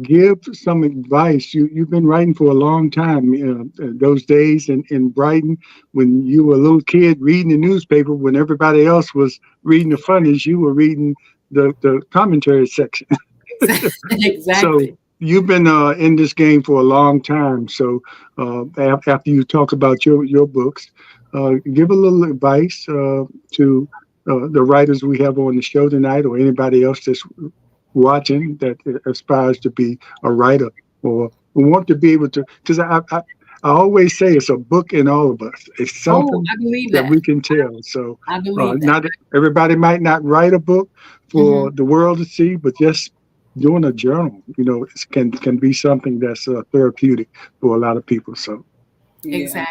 give some advice. You've been writing for a long time. Those days in Brighton, when you were a little kid reading the newspaper, when everybody else was reading the frontage, you were reading the commentary section. Exactly. So you've been in this game for a long time. So after you talk about your books, give a little advice to the writers we have on the show tonight, or anybody else that's watching that aspires to be a writer or want to be able to. Because I always say it's a book in all of us. It's something I believe that that. we can tell. So I believe that. not everybody might not write a book for the world to see, but just doing a journal, can be something that's therapeutic for a lot of people. So Yeah.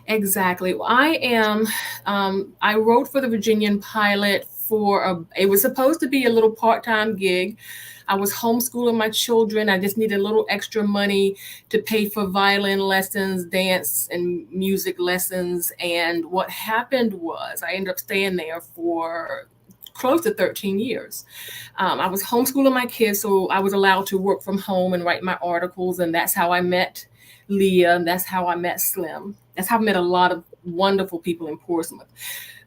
Exactly. Well, I wrote for the Virginian Pilot it was supposed to be a little part-time gig. I was homeschooling my children. I just needed a little extra money to pay for violin lessons, dance and music lessons. And what happened was I ended up staying there for close to 13 years. I was homeschooling my kids, so I was allowed to work from home and write my articles. And that's how I met Leah. And that's how I met Slim. That's how I met a lot of wonderful people in Portsmouth.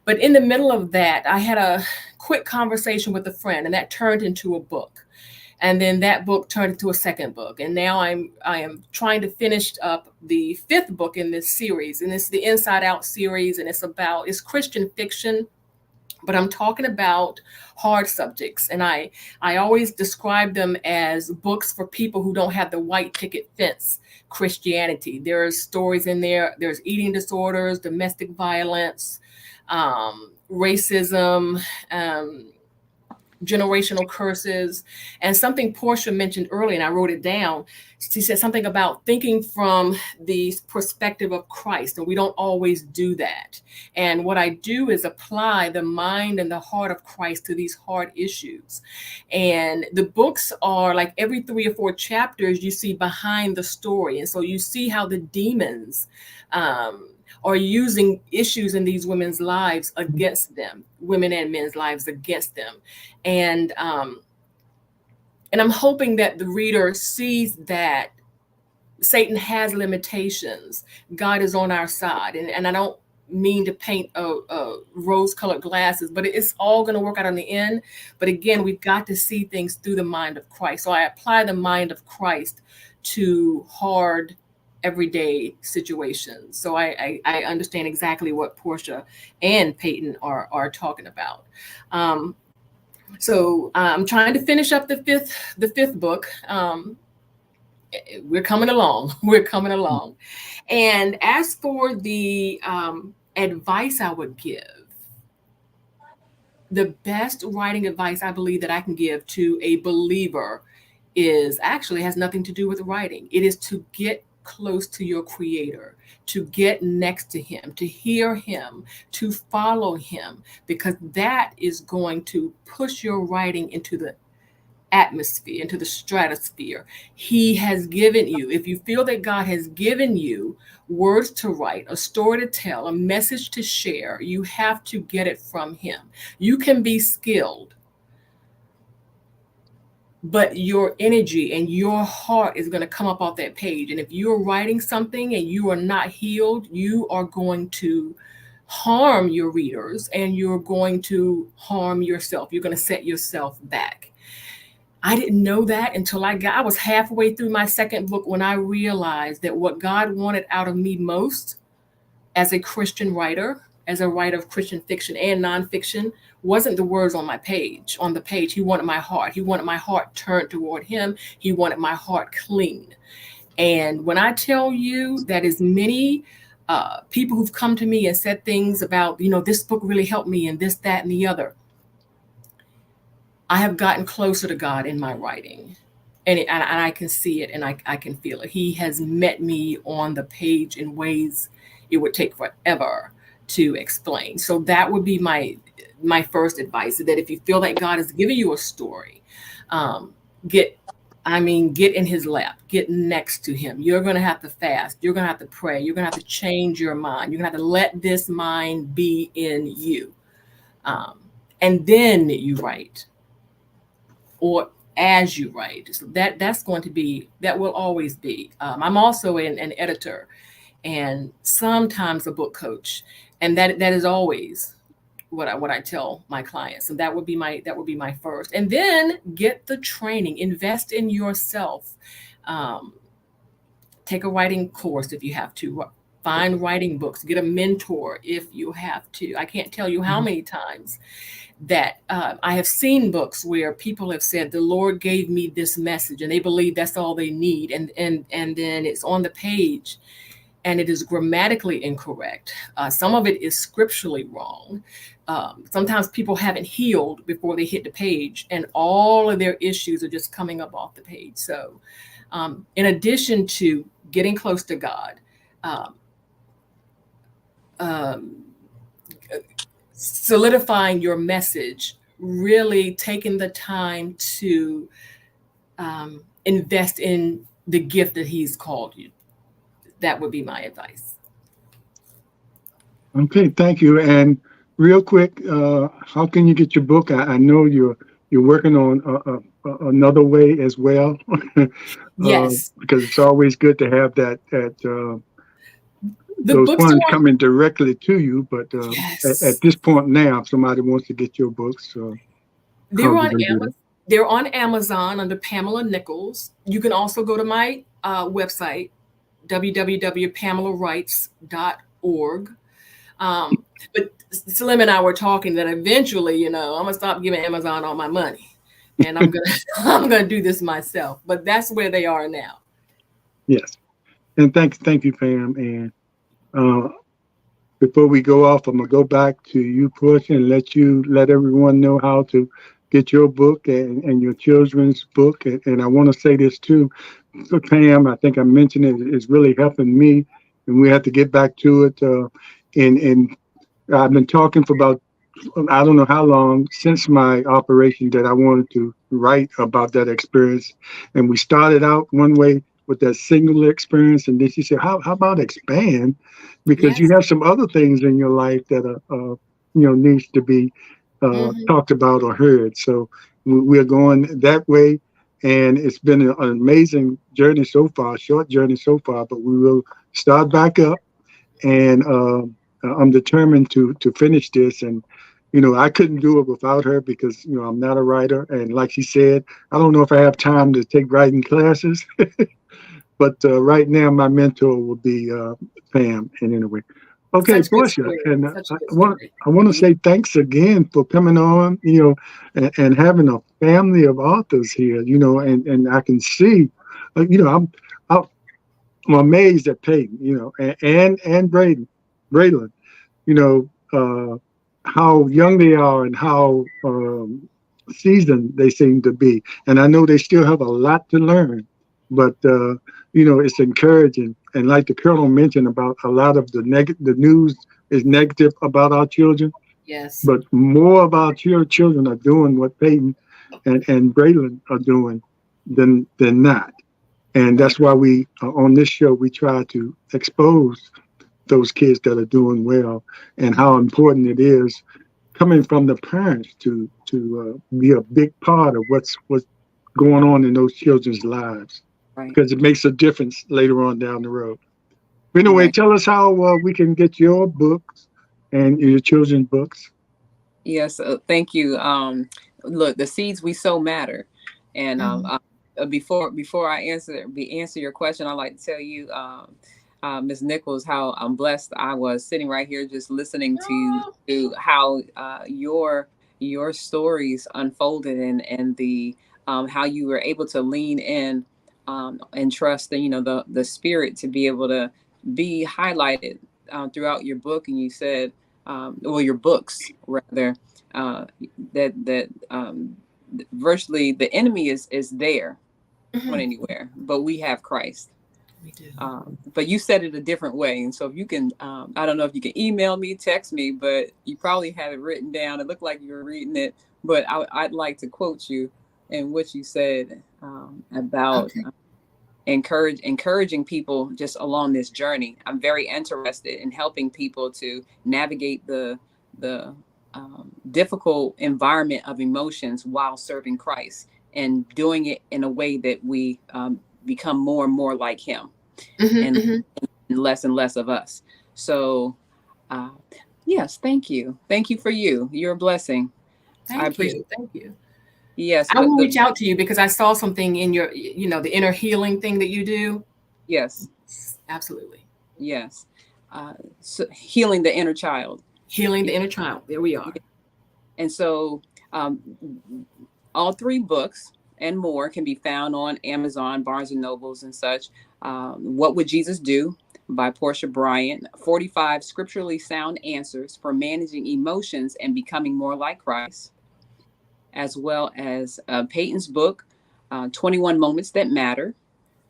But in the middle of that, I had a quick conversation with a friend, and that turned into a book. And then that book turned into a second book. And now I am trying to finish up the fifth book in this series. And it's the Inside Out series. And it's Christian fiction, but I'm talking about hard subjects. And I always describe them as books for people who don't have the white picket fence Christianity. There's stories in there. There's eating disorders, domestic violence, racism, generational curses, and something Portia mentioned earlier, and I wrote it down. She said something about thinking from the perspective of Christ, and we don't always do that. And what I do is apply the mind and the heart of Christ to these hard issues. And the books are like every 3 or 4 chapters, you see behind the story. And so you see how the demons are using issues in these women's lives against them, women and men's lives against them. And I'm hoping that the reader sees that Satan has limitations. God is on our side. And I don't mean to paint rose-colored glasses, but it's all going to work out in the end. But again, we've got to see things through the mind of Christ. So I apply the mind of Christ to hard, everyday situations. So I understand exactly what Portia and Peyton are talking about. So I'm trying to finish up the fifth book. We're coming along. We're coming along. And as for the advice I would give, the best writing advice I believe that I can give to a believer has nothing to do with writing. It is to get close to your Creator, to get next to Him, to hear Him, to follow Him, because that is going to push your writing into the atmosphere, into the stratosphere. He has given you, if you feel that God has given you words to write, a story to tell, a message to share, you have to get it from Him. You can be skilled, but your energy and your heart is going to come up off that page. And if you're writing something and you are not healed, you are going to harm your readers and you're going to harm yourself. You're going to set yourself back. I didn't know that until I was halfway through my second book when I realized that what God wanted out of me most as a Christian writer, as a writer of Christian fiction and nonfiction, wasn't the words on the page. He wanted my heart. He wanted my heart turned toward him. He wanted my heart clean. And when I tell you that as many people who've come to me and said things about, this book really helped me and this, that, and the other, I have gotten closer to God in my writing. And I can see it and I can feel it. He has met me on the page in ways it would take forever to explain. So that would be my first advice, that if you feel that God has given you a story, get in his lap, get next to him. You're going to have to fast. You're going to have to pray. You're going to have to change your mind. You're going to have to let this mind be in you. And then you write, or as you write. So that will always be. I'm also an editor and sometimes a book coach. And that is always what I tell my clients. And that would be my first. And then get the training, invest in yourself. Take a writing course if you have to. Find writing books, get a mentor if you have to. I can't tell you how many times that I have seen books where people have said, the Lord gave me this message, and they believe that's all they need. And then it's on the page and it is grammatically incorrect. Some of it is scripturally wrong. Sometimes people haven't healed before they hit the page and all of their issues are just coming up off the page. So in addition to getting close to God, solidifying your message, really taking the time to invest in the gift that he's called you. That would be my advice. Okay, thank you. And real quick, how can you get your book? I know you're working on another way as well. Yes, because it's always good to have that those funds coming directly to you. But yes. at this point now, if somebody wants to get your books, they're on Amazon under Pamela Nichols. You can also go to my website, www.pamelawrites.org. But Slim and I were talking that eventually, I'm gonna stop giving Amazon all my money, and I'm gonna do this myself. But that's where they are now. Yes, and thank you, Pam. And before we go off, I'm gonna go back to you, Portia, and let everyone know how to get your book and your children's book. And I want to say this too. So Pam, I think I mentioned it, is really helping me, and we have to get back to it. And I've been talking for about, I don't know how long, since my operation, that I wanted to write about that experience. And we started out one way with that singular experience, and then she said, how about expand? Because you have some other things in your life that needs to be talked about or heard. So we're going that way. And it's been an amazing journey so far, short journey so far, but we will start back up. And I'm determined to finish this. And, I couldn't do it without her because, I'm not a writer. And like she said, I don't know if I have time to take writing classes. But right now, my mentor will be Pam. And anyway, okay, Portia. And I want to say thanks again for coming on, and having a family of authors here, and I can see, I'm amazed at Peyton, and Braylon, how young they are and how seasoned they seem to be. And I know they still have a lot to learn, but it's encouraging. And like the Colonel mentioned about a lot of the news is negative about our children. Yes. But more about your children are doing what Peyton and Braylon are doing than not. And that's why we, on this show, we try to expose those kids that are doing well and how important it is coming from the parents to be a big part of what's going on in those children's lives. Right. Because it makes a difference later on down the road. But anyway, tell us how we can get your books and your children's books. Yes, thank you. Look, the seeds we sow matter, and before I answer your question, I'd like to tell you, Ms. Nichols, how I'm blessed I was sitting right here just listening to how your stories unfolded, and the how you were able to lean in and trust the spirit to be able to be highlighted throughout your book. And you said, well, your books rather, that virtually the enemy is there, going anywhere, but we have Christ. We do. But you said it a different way, and so if you can, I don't know if you can email me, text me, but you probably have it written down. It looked like you were reading it, but I'd like to quote you and what you said about encouraging people just along this journey. I'm very interested in helping people to navigate the difficult environment of emotions while serving Christ, and doing it in a way that we become more and more like him, and less and less of us. So yes, thank you for you. You're a blessing. I appreciate Thank you. Yes, I will reach out to you because I saw something in your, the inner healing thing that you do. Yes, absolutely. Yes. So healing the inner child. Healing the inner child. There we are. And so all 3 books and more can be found on Amazon, Barnes and Nobles and such. What Would Jesus Do? By Portia Bryant. 45 scripturally sound answers for managing emotions and becoming more like Christ. As well as Peyton's book, 21 Moments That Matter,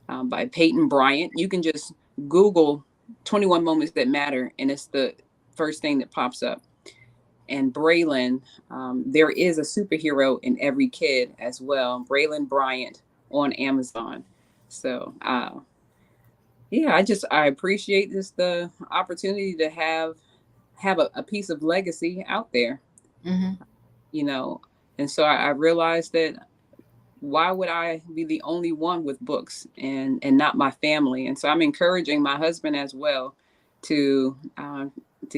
by Peyton Bryant. You can just Google 21 Moments That Matter, and it's the first thing that pops up. And Braylon, There Is a Superhero in Every Kid as well. Braylon Bryant on Amazon. So, yeah, I appreciate the opportunity to have a piece of legacy out there, And so I realized that why would I be the only one with books and not my family? And so I'm encouraging my husband as well to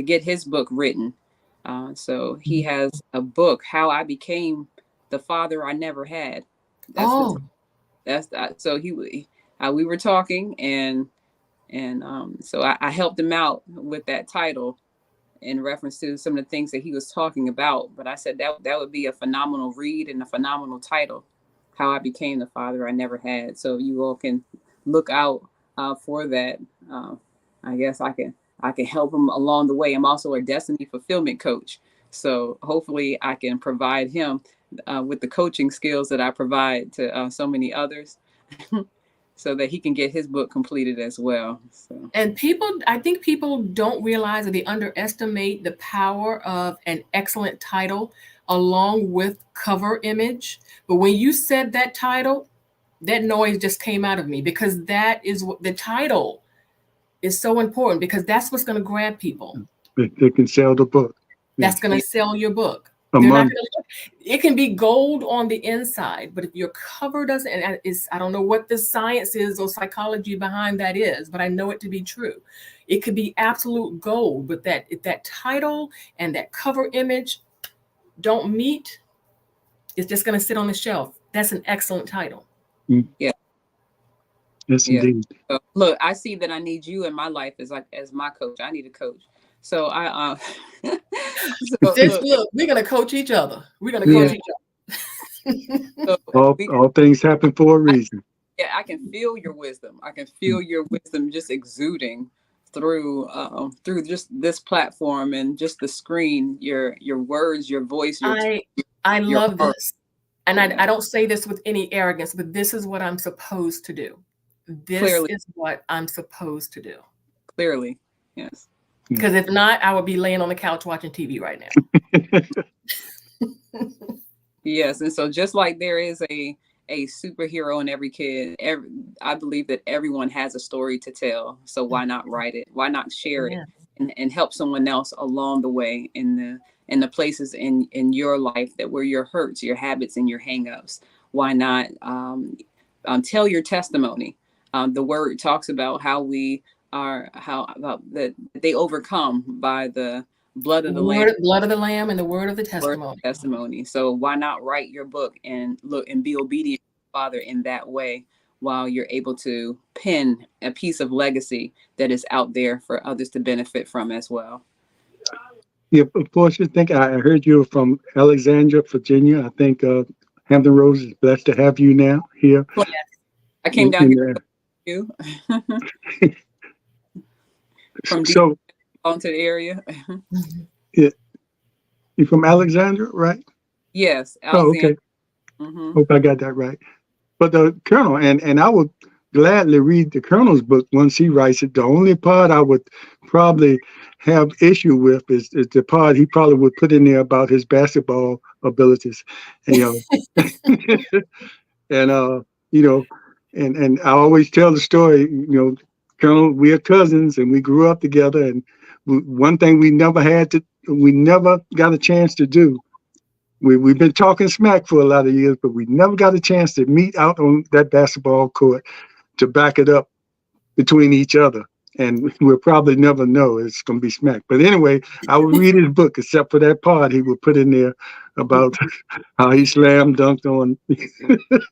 get his book written. So he has a book, How I Became the Father I Never Had. So we were talking, and so I helped him out with that title in reference to some of the things that he was talking about. But I said that would be a phenomenal read and a phenomenal title, How I Became the Father I Never Had. So you all can look out for that. I guess I can help him along the way. I'm also a destiny fulfillment coach. So hopefully I can provide him with the coaching skills that I provide to so many others. So that he can get his book completed as well. So. And I think people don't realize, or they underestimate the power of an excellent title along with cover image. But when you said that title, that noise just came out of me, because that is what the title is so important, because that's what's going to grab people. They can sell the book. That's going to sell your book. It can be gold on the inside, but if your cover doesn't, and I don't know what the science is or psychology behind that is, but I know it to be true. It could be absolute gold, but if that title and that cover image don't meet, it's just going to sit on the shelf. That's an excellent title. Yeah. Yes, indeed. So, look, I see that I need you in my life as my coach. I need a coach. So look, we're gonna coach each other. We're gonna coach each other. all things happen for a reason. I can feel your wisdom. I can feel your wisdom just exuding through just this platform and just the screen. Your words, your voice. I love this, and I don't say this with any arrogance, but this is what I'm supposed to do. This is what I'm supposed to do. Clearly, yes. Because if not, I would be laying on the couch watching TV right now. Yes. And so just like there is a superhero in every kid, I believe that everyone has a story to tell. So why not write it? Why not share it and help someone else along the way in the places in your life where your hurts, your habits, and your hangups? Why not tell your testimony? The word talks about how they overcome by the blood of the lamb, blood of the lamb, and the word of the word testimony. of testimony. So why not write your book and look and be obedient to the Father in that way, while you're able to pen a piece of legacy that is out there for others to benefit from as well. Yeah, of course. You think I heard you were from Alexandria, Virginia. I think Hampton Roads is blessed to have you now here. I came down here there. you from So onto the area. you're from Alexandria, right? Yes, Oh, okay. Hope I got that right. But the Colonel, and I would gladly read the Colonel's book once he writes it. The only part I would probably have issue with is the part he probably would put in there about his basketball abilities. And, and I always tell the story, Colonel, we are cousins and we grew up together. And one thing we never got a chance to do. We've been talking smack for a lot of years, but we never got a chance to meet out on that basketball court to back it up between each other. And we'll probably never know it's going to be smack. But anyway, I would read his book, except for that part he would put in there about how he slam dunked on.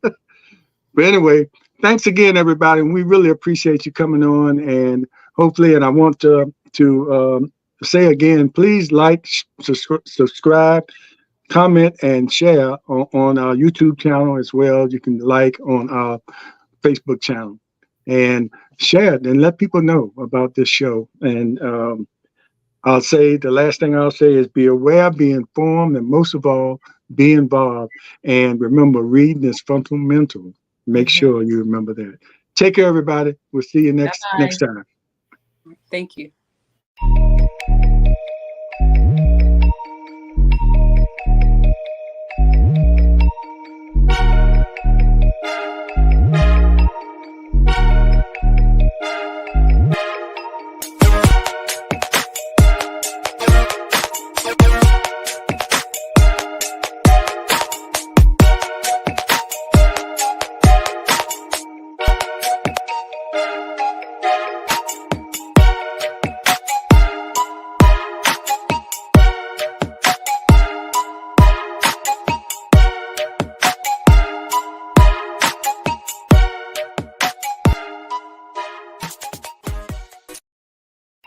But anyway, thanks again, everybody. And we really appreciate you coming on. And hopefully, and I want to say again, please like, subscribe, comment, and share on our YouTube channel as well. You can like on our Facebook channel and share it and let people know about this show. And I'll say the last thing I'll say is be aware, be informed, and most of all, be involved. And remember, reading is fundamental. Make sure you remember that. Take care, everybody. We'll see you next time. Thank you.